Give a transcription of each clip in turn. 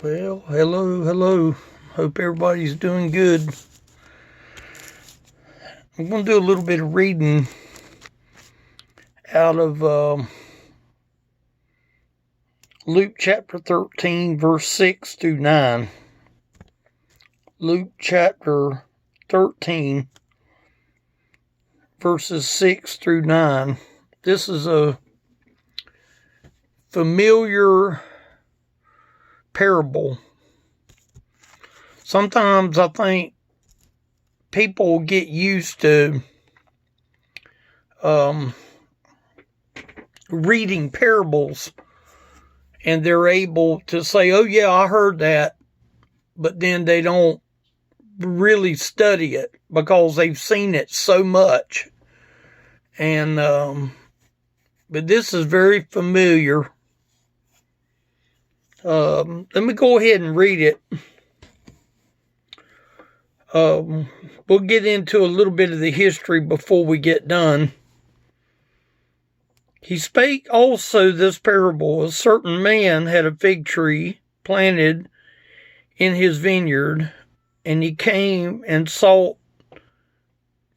Well, hello. Hope everybody's doing good. I'm going to do a little bit of reading out of Luke chapter 13, verse 6 through 9. Luke chapter 13, verses 6 through 9. This is a familiar parable. Sometimes I think people get used to reading parables, and they're able to say, oh yeah, I heard that, but then they don't really study it because they've seen it so much. And but this is very familiar. Let me go ahead and read it. We'll get into a little bit of the history before we get done. He spake also this parable: a certain man had a fig tree planted in his vineyard, and he came and sought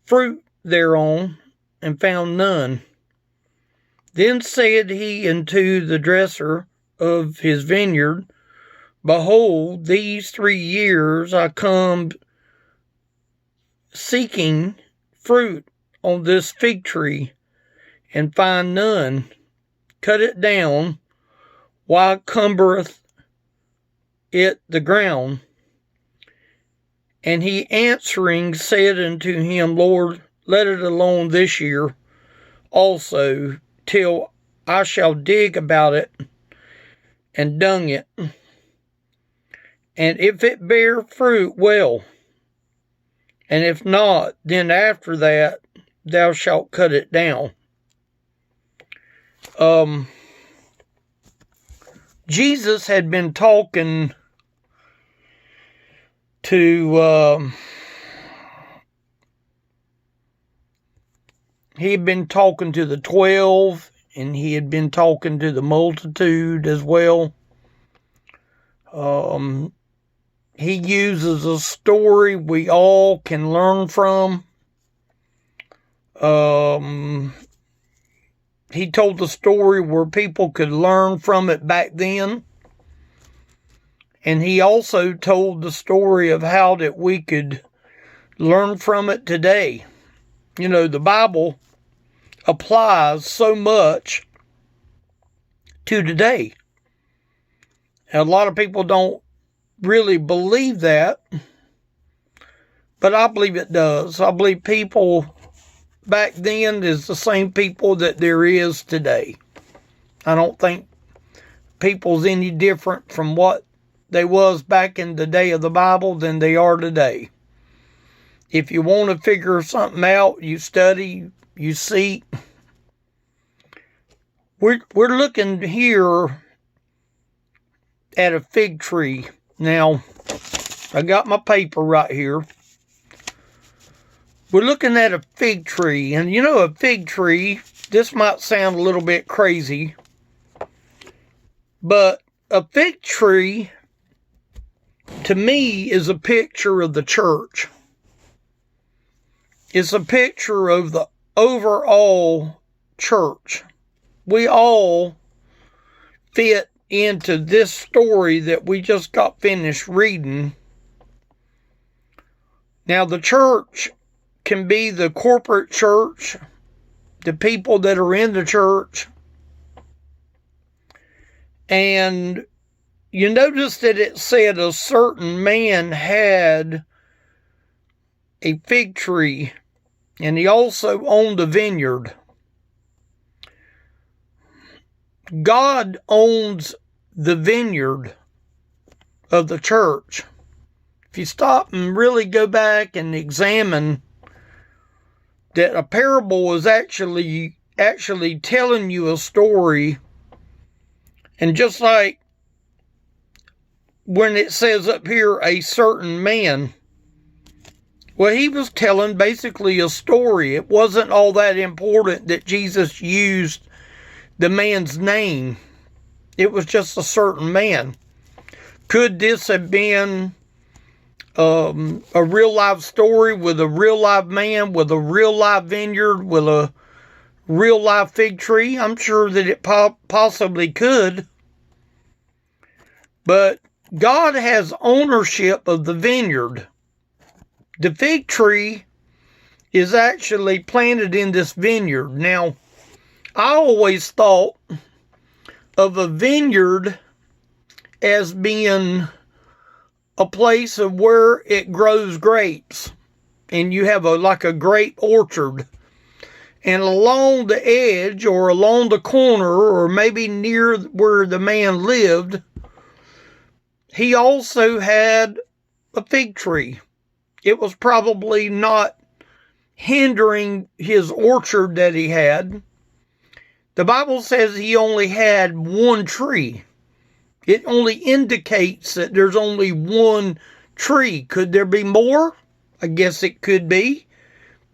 fruit thereon, and found none. Then said he unto the dresser of his vineyard, behold, these 3 years I come seeking fruit on this fig tree, and find none. Cut it down. Why cumbereth it the ground? And he answering said unto him, Lord, let it alone this year also, till I shall dig about it and dung it. And if it bear fruit, well. And if not, then after that thou shalt cut it down. Jesus had been talking to he had been talking to the 12, and he had been talking to the multitude as well. He uses a story we all can learn from. He told the story where people could learn from it back then. And he also told the story of how that we could learn from it today. You know, the Bible applies so much to today. And a lot of people don't really believe that, but I believe it does. I believe people back then is the same people that there is today. I don't think people's any different from what they was back in the day of the Bible than they are today. If you want to figure something out, you study, you seek. We're looking here at a fig tree. Now, I got my paper right here. We're looking at a fig tree, and you know, a fig tree, this might sound a little bit crazy, but a fig tree, to me, is a picture of the church. It's a picture of the overall church. We all fit into this story that we just got finished reading. Now, the church can be the corporate church, the people that are in the church. And you notice that it said a certain man had a fig tree, and he also owned a vineyard. God owns the vineyard of the church. If you stop and really go back and examine that, a parable is actually telling you a story. And just like when it says up here, a certain man, well, he was telling basically a story. It wasn't all that important that Jesus used the man's name. It was just a certain man. Could this have been a real life story with a real life man, with a real life vineyard, with a real life fig tree? I'm sure that it possibly could. But God has ownership of the vineyard. The fig tree is actually planted in this vineyard. Now, I always thought of a vineyard as being a place of where it grows grapes. And you have like a grape orchard. And along the edge or along the corner or maybe near where the man lived, he also had a fig tree. It was probably not hindering his orchard that he had. The Bible says he only had one tree. It only indicates that there's only one tree. Could there be more? I guess it could be.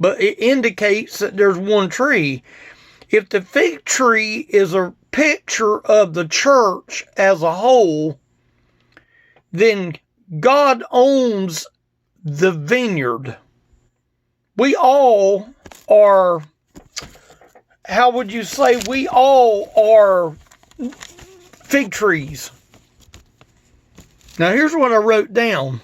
But it indicates that there's one tree. If the fig tree is a picture of the church as a whole, then God owns the vineyard. We all are, how would you say, we all are fig trees. Now here's what I wrote down.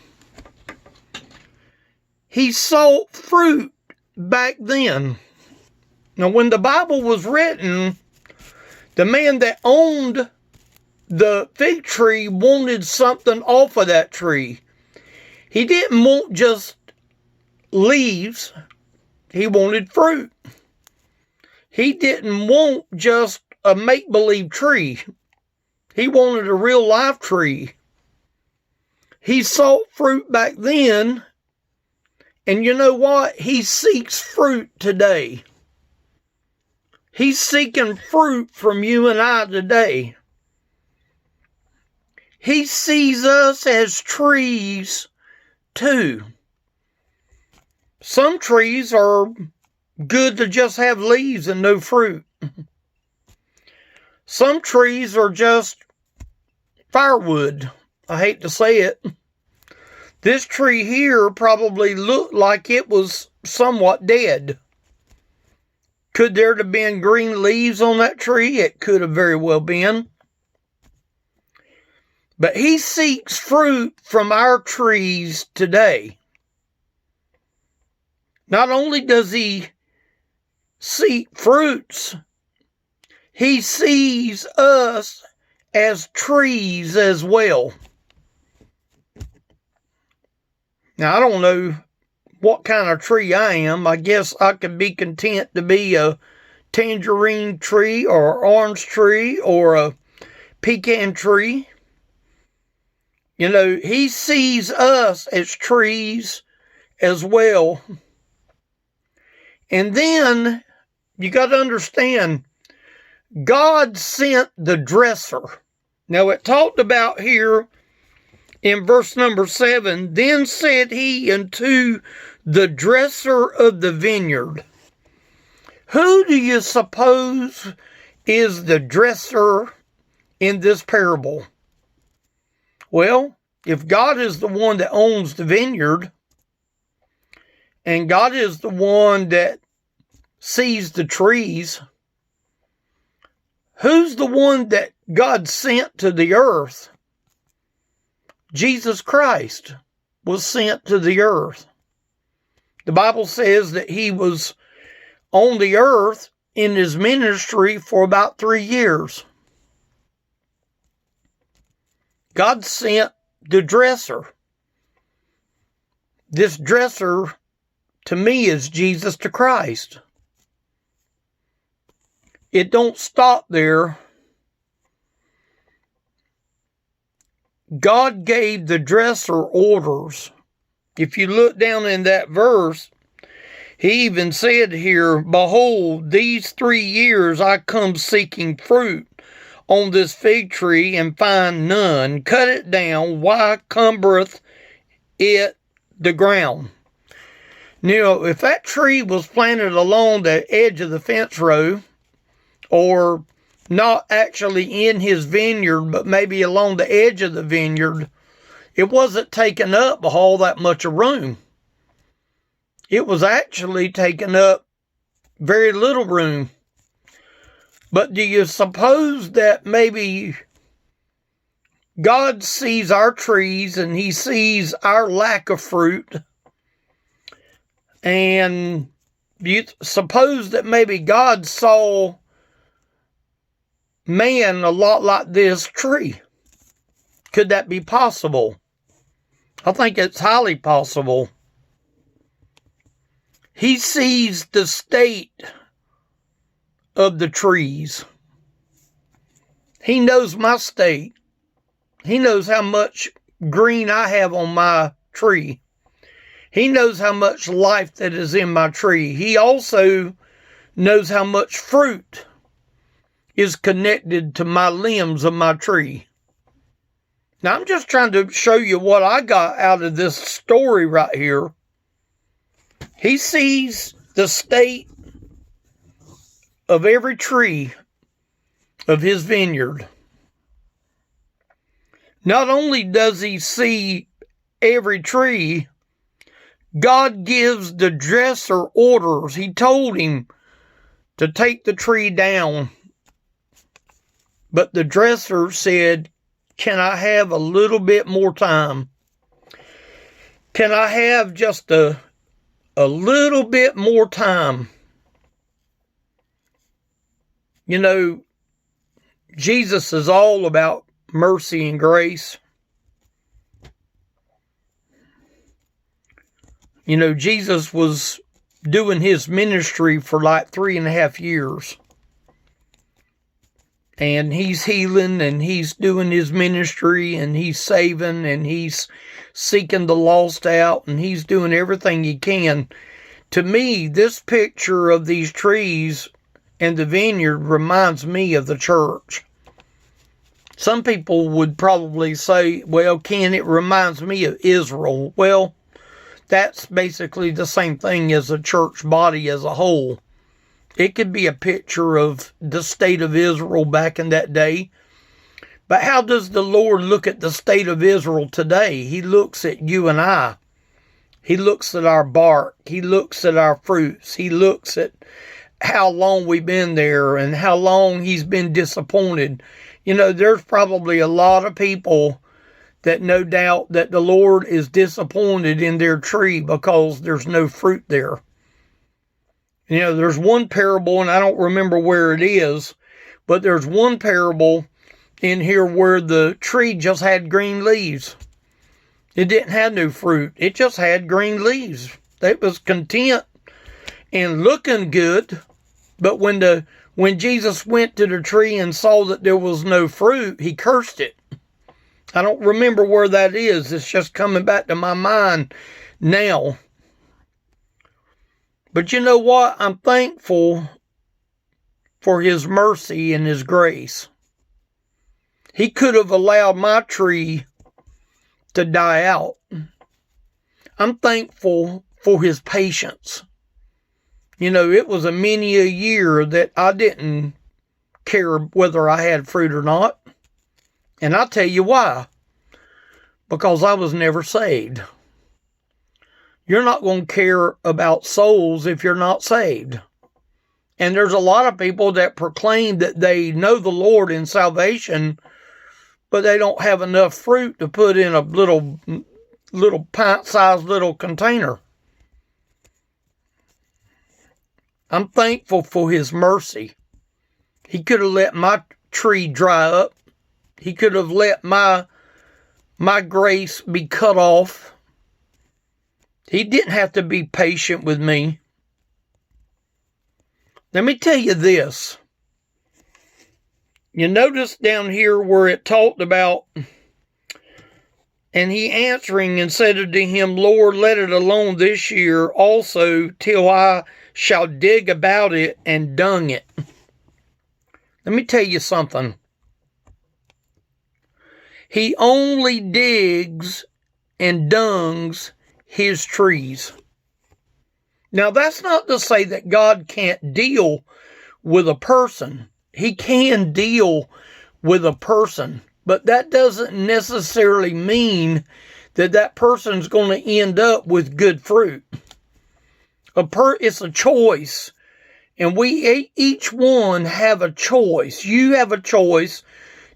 He sought fruit back then. Now when the Bible was written, the man that owned the fig tree wanted something off of that tree. He didn't want just leaves. He wanted fruit. He didn't want just a make-believe tree. He wanted a real life tree. He sought fruit back then. And you know what? He seeks fruit today. He's seeking fruit from you and I today. He sees us as trees too. Some trees are good to just have leaves and no fruit. Some trees are just firewood. I hate to say it. This tree here probably looked like it was somewhat dead. Could there have been green leaves on that tree? It could have very well been. But he seeks fruit from our trees today. Not only does he seek fruits, he sees us as trees as well. Now, I don't know what kind of tree I am. I guess I could be content to be a tangerine tree or an orange tree or a pecan tree. You know, he sees us as trees as well. And then you got to understand, God sent the dresser. Now it talked about here in verse number 7, then said he unto the dresser of the vineyard. Who do you suppose is the dresser in this parable? Well, if God is the one that owns the vineyard, and God is the one that sees the trees, who's the one that God sent to the earth? Jesus Christ was sent to the earth. The Bible says that he was on the earth in his ministry for about 3 years. God sent the dresser. This dresser, to me, is Jesus the Christ. It don't stop there. God gave the dresser orders. If you look down in that verse, he even said here, behold, these 3 years I come seeking fruit on this fig tree and find none. Cut it down. Why cumbereth it the ground? Now, if that tree was planted along the edge of the fence row, or not actually in his vineyard, but maybe along the edge of the vineyard, it wasn't taking up all that much of room. It was actually taking up very little room. But do you suppose that maybe God sees our trees and he sees our lack of fruit? And you suppose that maybe God saw man a lot like this tree? Could that be possible? I think it's highly possible. He sees the state of the trees. He knows my state. He knows how much green I have on my tree. He knows how much life that is in my tree. He also knows how much fruit is connected to my limbs of my tree. Now, I'm just trying to show you what I got out of this story right here. He sees the state of every tree of his vineyard. Not only does he see every tree, God gives the dresser orders. He told him to take the tree down. But the dresser said, "Can I have a little bit more time? Can I have just a little bit more time?" You know, Jesus is all about mercy and grace. You know, Jesus was doing his ministry for like 3.5 years. And he's healing and he's doing his ministry and he's saving and he's seeking the lost out and he's doing everything he can. To me, this picture of these trees and the vineyard reminds me of the church. Some people would probably say, well, Ken, it reminds me of Israel. Well, that's basically the same thing as a church body as a whole. It could be a picture of the state of Israel back in that day. But how does the Lord look at the state of Israel today? He looks at you and I. He looks at our bark. He looks at our fruits. He looks at how long we've been there and how long he's been disappointed. You know, there's probably a lot of people that no doubt that the Lord is disappointed in their tree because there's no fruit there. You know, there's one parable, and I don't remember where it is, but there's one parable in here where the tree just had green leaves. It didn't have no fruit. It just had green leaves. It was content and looking good. But when Jesus went to the tree and saw that there was no fruit, he cursed it. I don't remember where that is. It's just coming back to my mind now. But you know what? I'm thankful for his mercy and his grace. He could have allowed my tree to die out. I'm thankful for his patience. You know, it was many a year that I didn't care whether I had fruit or not. And I'll tell you why. Because I was never saved. You're not going to care about souls if you're not saved. And there's a lot of people that proclaim that they know the Lord in salvation, but they don't have enough fruit to put in a little pint-sized little container. I'm thankful for his mercy. He could have let my tree dry up. He could have let my grace be cut off. He didn't have to be patient with me. Let me tell you this. You notice down here where it talked about, and he answering and said unto him, Lord, let it alone this year also till I shall dig about it and dung it. Let me tell you something. He only digs and dungs his trees. Now, that's not to say that God can't deal with a person. He can deal with a person. But that doesn't necessarily mean that that person's going to end up with good fruit. It's a choice. And we each one have a choice. You have a choice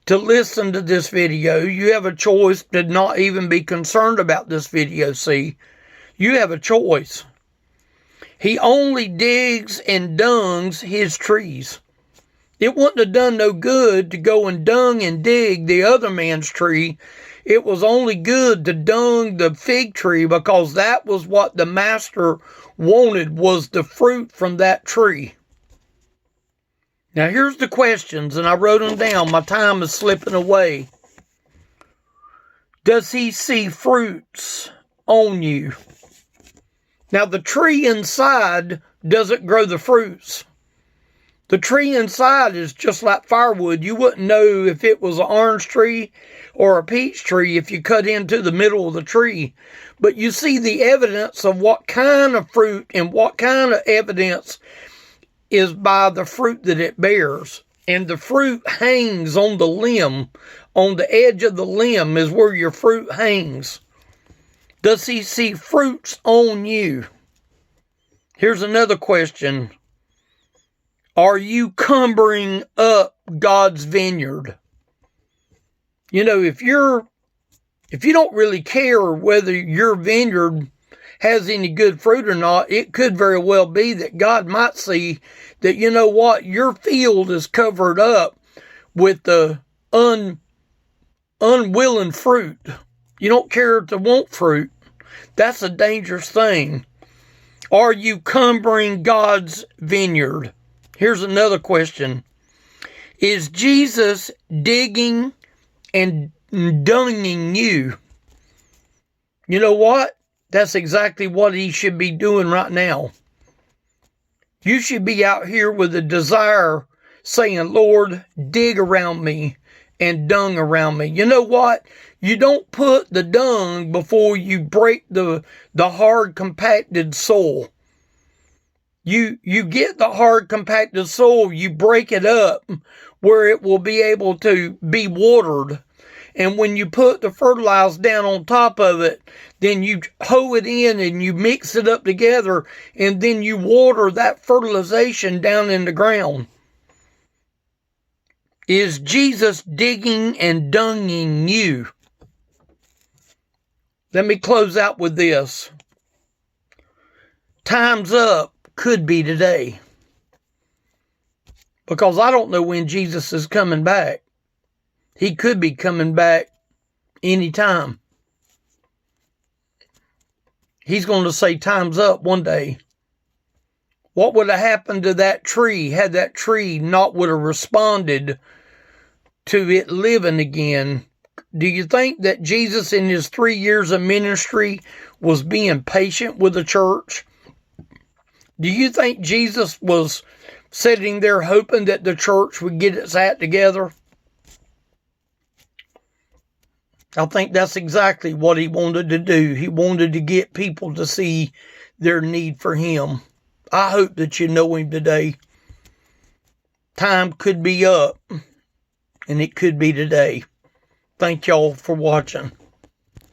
to listen to this video. You have a choice to not even be concerned about this video. See, you have a choice. He only digs and dungs his trees. It wouldn't have done no good to go and dung and dig the other man's tree. It was only good to dung the fig tree, because that was what the master wanted, was the fruit from that tree. Now here's the questions, and I wrote them down. My time is slipping away. Does he see fruits on you? Now the tree inside doesn't grow the fruits. The tree inside is just like firewood. You wouldn't know if it was an orange tree or a peach tree if you cut into the middle of the tree. But you see the evidence of what kind of fruit and what kind of evidence is by the fruit that it bears. And the fruit hangs on the limb. On the edge of the limb is where your fruit hangs. Does he see fruits on you? Here's another question. Are you cumbering up God's vineyard? You know, if you don't really care whether your vineyard has any good fruit or not, it could very well be that God might see that, you know what, your field is covered up with the unwilling fruit. You don't care to want fruit. That's a dangerous thing. Are you cumbering God's vineyard? Here's another question. Is Jesus digging and dunging you? You know what? That's exactly what he should be doing right now. You should be out here with a desire saying, Lord, dig around me and dung around me. You know what? You don't put the dung before you break the hard compacted soil. You get the hard compacted soil, you break it up where it will be able to be watered. And when you put the fertilizer down on top of it, then you hoe it in and you mix it up together, and then you water that fertilization down in the ground. Is Jesus digging and dunging you? Let me close out with this. Time's up could be today. Because I don't know when Jesus is coming back. He could be coming back anytime. He's going to say time's up one day. What would have happened to that tree had that tree not would have responded to it living again? Do you think that Jesus in his 3 years of ministry was being patient with the church? Do you think Jesus was sitting there hoping that the church would get its act together? I think that's exactly what he wanted to do. He wanted to get people to see their need for him. I hope that you know him today. Time could be up, and it could be today. Thank y'all for watching.